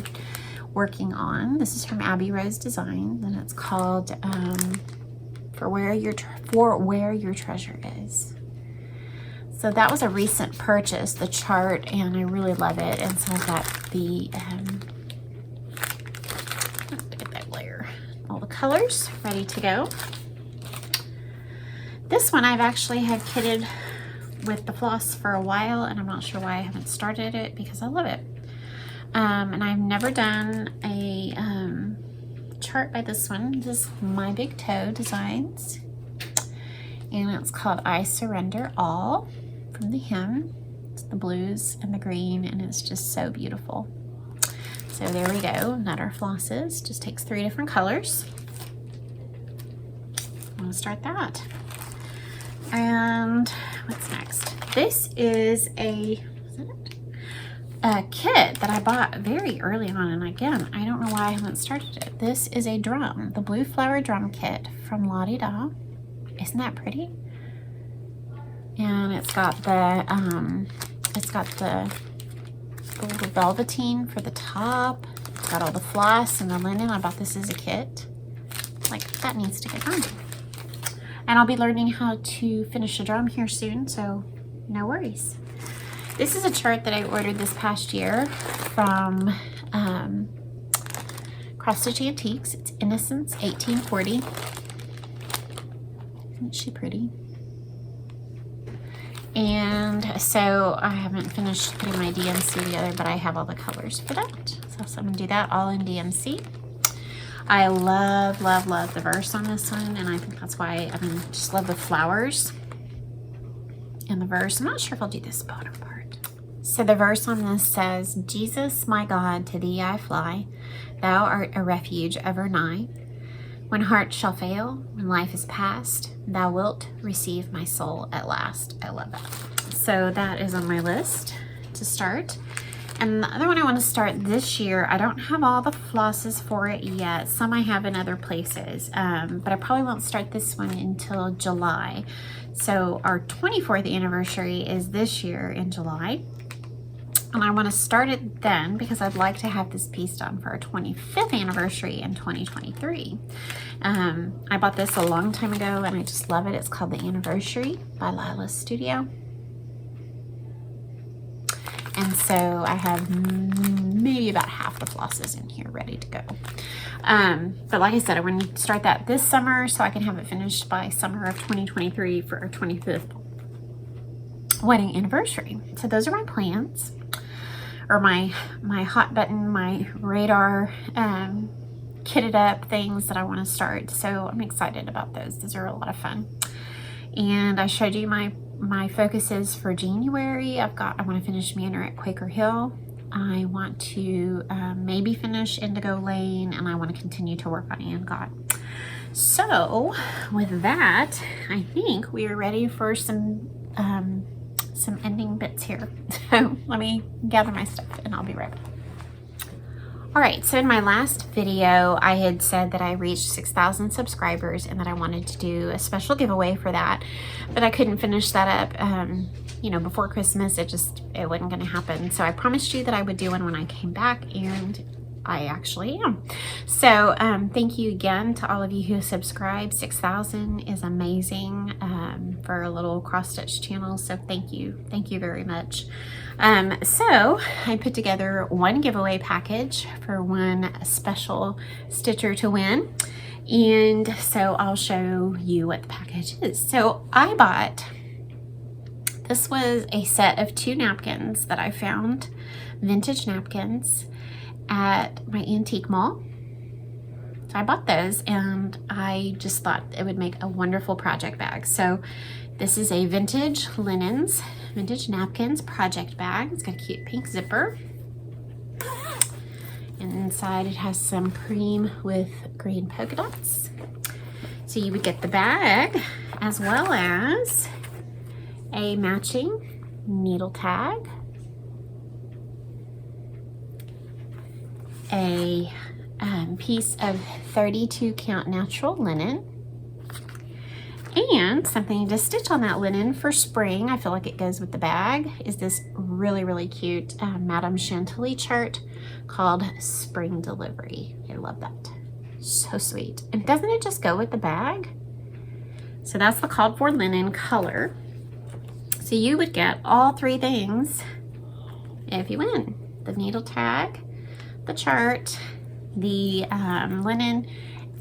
working on. This is from Abby Rose Designs, and it's called For Where Your Treasure Is. So that was a recent purchase, the chart, and I really love it. And so I've got the all the colors ready to go. This one I've actually had kitted with the floss for a while, and I'm not sure why I haven't started it, because I love it. And I've never done a chart by this one. This is My Big Toe Designs, and it's called I Surrender All from the hem. It's the blues and the green, and it's just so beautiful. So there we go, Nutter Flosses. Just takes 3 different colors. gonna start that. And what's next? This is a kit that I bought very early on, and again, I don't know why I haven't started it. This is a drum, the Blue Flower Drum Kit from La Di Da. Isn't that pretty? And it's got the little velveteen for the top. It's got all the floss and the linen. I bought this as a kit. Like, that needs to get done. And I'll be learning how to finish a drum here soon, so no worries. This is a chart that I ordered this past year from Cross Stitch Antiques. It's Innocence 1840. Isn't she pretty? And so I haven't finished putting my DMC together, but I have all the colors for that. So I'm gonna do that all in DMC. I love, love, love the verse on this one, and I think that's why I just love the flowers and the verse. I'm not sure if I'll do this bottom part. So the verse on this says, Jesus, my God, to thee I fly. Thou art a refuge ever nigh. When heart shall fail, when life is past, thou wilt receive my soul at last. I love that. So that is on my list to start. And the other one I want to start this year, I don't have all the flosses for it yet. Some I have in other places, but I probably won't start this one until July. So our 24th anniversary is this year in July. And I want to start it then because I'd like to have this piece done for our 25th anniversary in 2023. I bought this a long time ago and I just love it. It's called The Anniversary by Lila's Studio. And so I have maybe about half the flosses in here ready to go. But like I said, I want to start that this summer so I can have it finished by summer of 2023 for our 25th wedding anniversary. So those are my plans, or my hot button, my radar kitted up things that I want to start. So I'm excited about those. Those are a lot of fun. And I showed you my focuses for January. I want to finish Manor at Quaker Hill. I want to maybe finish Indigo Lane, and I want to continue to work on Anne God. So with that, I think we are ready for some ending bits here. So let me gather my stuff and I'll be right back. All right, so in my last video, I had said that I reached 6,000 subscribers and that I wanted to do a special giveaway for that, but I couldn't finish that up, before Christmas. It wasn't gonna happen. So I promised you that I would do one when I came back, and I actually am. So thank you again to all of you who subscribed. 6,000 is amazing for a little cross stitch channel. So thank you very much. So I put together one giveaway package for one special stitcher to win. And so I'll show you what the package is. So I bought, this was a set of 2 napkins that I found, vintage napkins, at my antique mall. So I bought those and I just thought it would make a wonderful project bag. So this is a vintage napkins project bag. It's got a cute pink zipper. And inside it has some cream with green polka dots. So you would get the bag as well as a matching needle tag, a piece of 32 count natural linen, and something to stitch on that linen for spring. I feel like it goes with the bag, is this really, really cute Madame Chantilly chart called Spring Delivery. I love that. So sweet. And doesn't it just go with the bag? So that's the called for linen color. So you would get all 3 things if you win. The needle tag, the chart, the linen,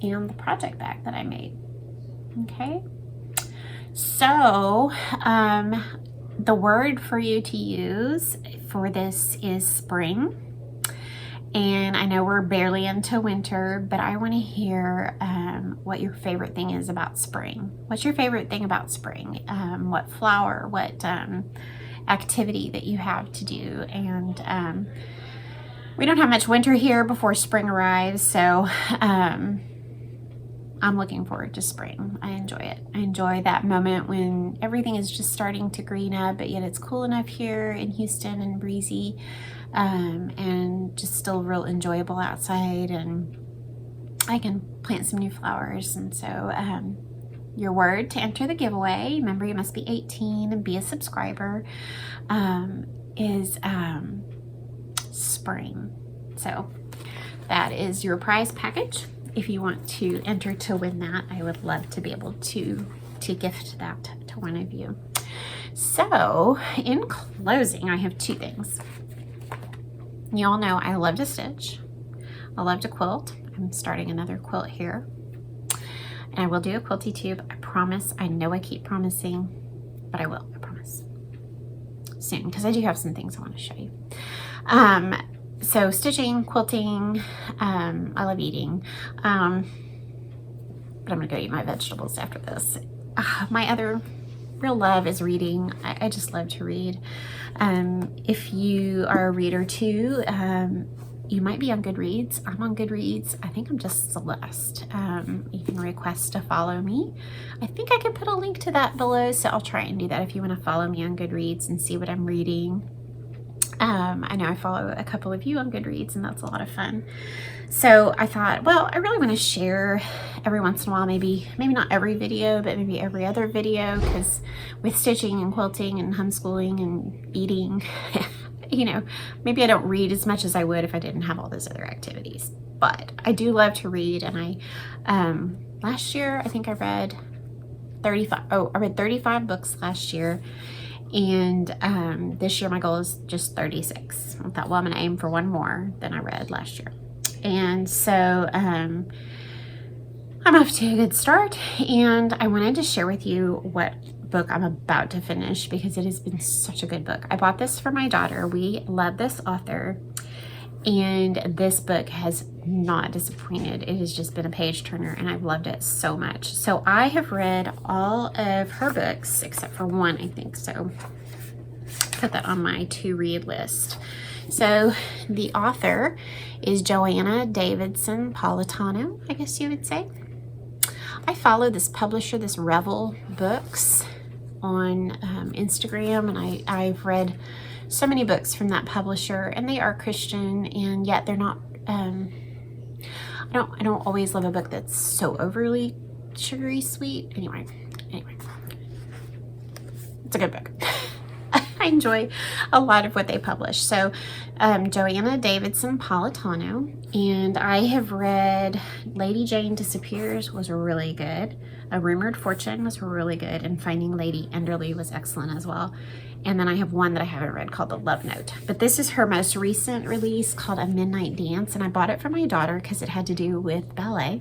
and the project bag that I made. Okay, so the word for you to use for this is spring. And I know we're barely into winter, but I want to hear what your favorite thing is about spring. What's your favorite thing about spring? What flower, what activity that you have to do. And we don't have much winter here before spring arrives, so I'm looking forward to spring. I enjoy it. I enjoy that moment when everything is just starting to green up, but yet it's cool enough here in Houston and breezy, and just still real enjoyable outside, and I can plant some new flowers. And so your word to enter the giveaway, remember you must be 18 and be a subscriber, is spring. So that is your prize package. If you want to enter to win that, I would love to be able to gift that to one of you. So in closing, I have two things. You all know I love to stitch. I love to quilt. I'm starting another quilt here. And I will do a quilty tube. I promise. I know I keep promising, but I will. I promise. Soon, because I do have some things I want to show you. So stitching, quilting, I love eating, but I'm gonna go eat my vegetables after this. My other real love is reading. I just love to read. If you are a reader too, you might be on Goodreads. I'm on Goodreads. I think I'm just Celeste. You can request to follow me. I think I can put a link to that below, so I'll try and do that if you want to follow me on Goodreads and see what I'm reading. I know I follow a couple of you on Goodreads, and that's a lot of fun. So I thought, well, I really want to share every once in a while, maybe not every video, but maybe every other video, because with stitching and quilting and homeschooling and eating, you know, maybe I don't read as much as I would if I didn't have all those other activities. But I do love to read, and last year I think I read 35 books last year. And this year my goal is just 36. I thought, well, I'm going to aim for one more than I read last year. And so I'm off to a good start. And I wanted to share with you what book I'm about to finish, because it has been such a good book. I bought this for my daughter. We love this author. And this book has not disappointed. It has just been a page turner, and I've loved it so much. So I have read all of her books except for one, I think. So put that on my to read list. So the author is Joya Davidson Politano, I guess you would say. I follow this publisher, this Revel Books, on Instagram, and I've read so many books from that publisher, and they are Christian, and yet they're not, I don't always love a book that's so overly sugary sweet. Anyway, it's a good book. I enjoy a lot of what they publish. So Joya Davidson Politano, and I have read Lady Jane Disappears was really good. A Rumored Fortune was really good, and Finding Lady Enderley was excellent as well. And then I have one that I haven't read called The Love Note. But this is her most recent release called A Midnight Dance, and I bought it for my daughter because it had to do with ballet.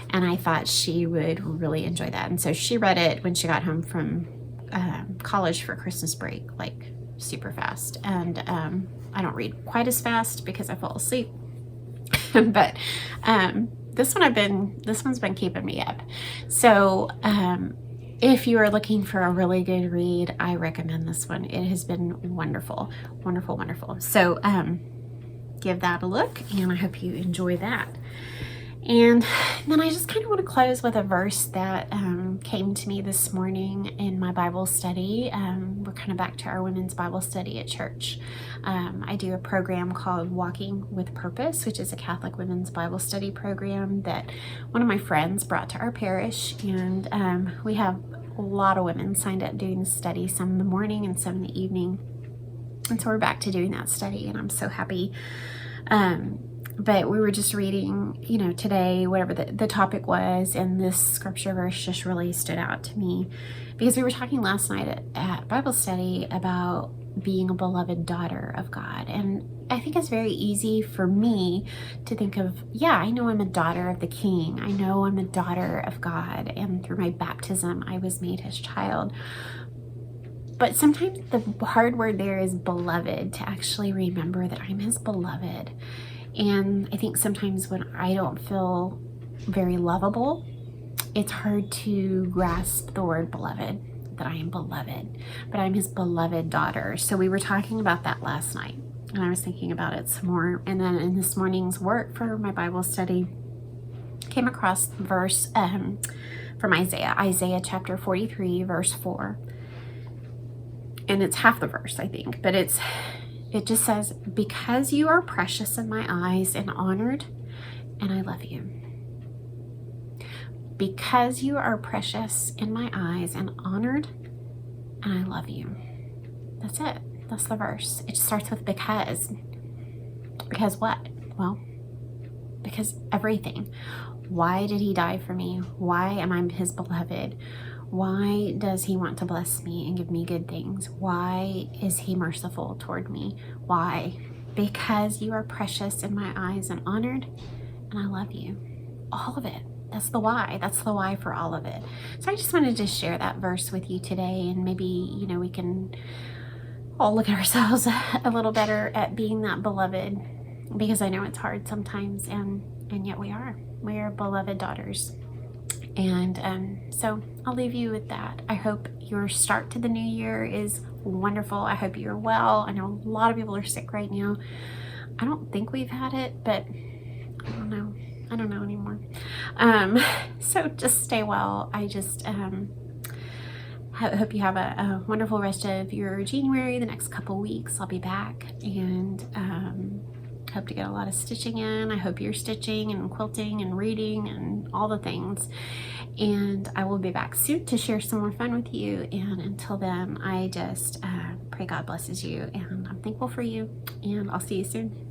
And I thought she would really enjoy that. And so she read it when she got home from college for Christmas break, like super fast. And I don't read quite as fast because I fall asleep. But this one's been keeping me up. So if you are looking for a really good read, I recommend this one. It has been wonderful, wonderful, wonderful. So give that a look, and I hope you enjoy that. And then I just kind of want to close with a verse that came to me this morning in my Bible study. We're kind of back to our women's Bible study at church. I do a program called Walking with Purpose, which is a Catholic women's Bible study program that one of my friends brought to our parish. And we have a lot of women signed up doing the study, some in the morning and some in the evening. And so we're back to doing that study, and I'm so happy. But we were just reading, you know, today, whatever the topic was, and this scripture verse just really stood out to me, because we were talking last night at Bible study about being a beloved daughter of God. And I think it's very easy for me to think of, yeah, I know I'm a daughter of the King. I know I'm a daughter of God, and through my baptism, I was made his child. But sometimes the hard word there is beloved, to actually remember that I'm his beloved. And I think sometimes when I don't feel very lovable, it's hard to grasp the word beloved, that I am beloved, but I'm his beloved daughter. So we were talking about that last night, and I was thinking about it some more. And then in this morning's work for my Bible study, came across verse from Isaiah chapter 43, verse 4. And it's half the verse, I think, but it just says, because you are precious in my eyes and honored, and I love you. Because you are precious in my eyes and honored, and I love you. That's it. That's the verse. It starts with because. Because what? Well, because everything. Why did he die for me? Why am I his beloved? Why does he want to bless me and give me good things? Why is he merciful toward me? Why? Because you are precious in my eyes and honored, and I love you. All of it. That's the why. That's the why for all of it. So I just wanted to share that verse with you today, and maybe, you know, we can all look at ourselves a little better at being that beloved, because I know it's hard sometimes, and yet we are beloved daughters. And so I'll leave you with that. I hope your start to the new year is wonderful. I hope you're well. I know a lot of people are sick right now. I don't think we've had it, but I don't know. I don't know anymore. So just stay well. I just hope you have a wonderful rest of your January. The next couple weeks I'll be back, and hope to get a lot of stitching in. I hope you're stitching and quilting and reading and all the things. And I will be back soon to share some more fun with you. And until then, I just pray God blesses you, and I'm thankful for you, and I'll see you soon.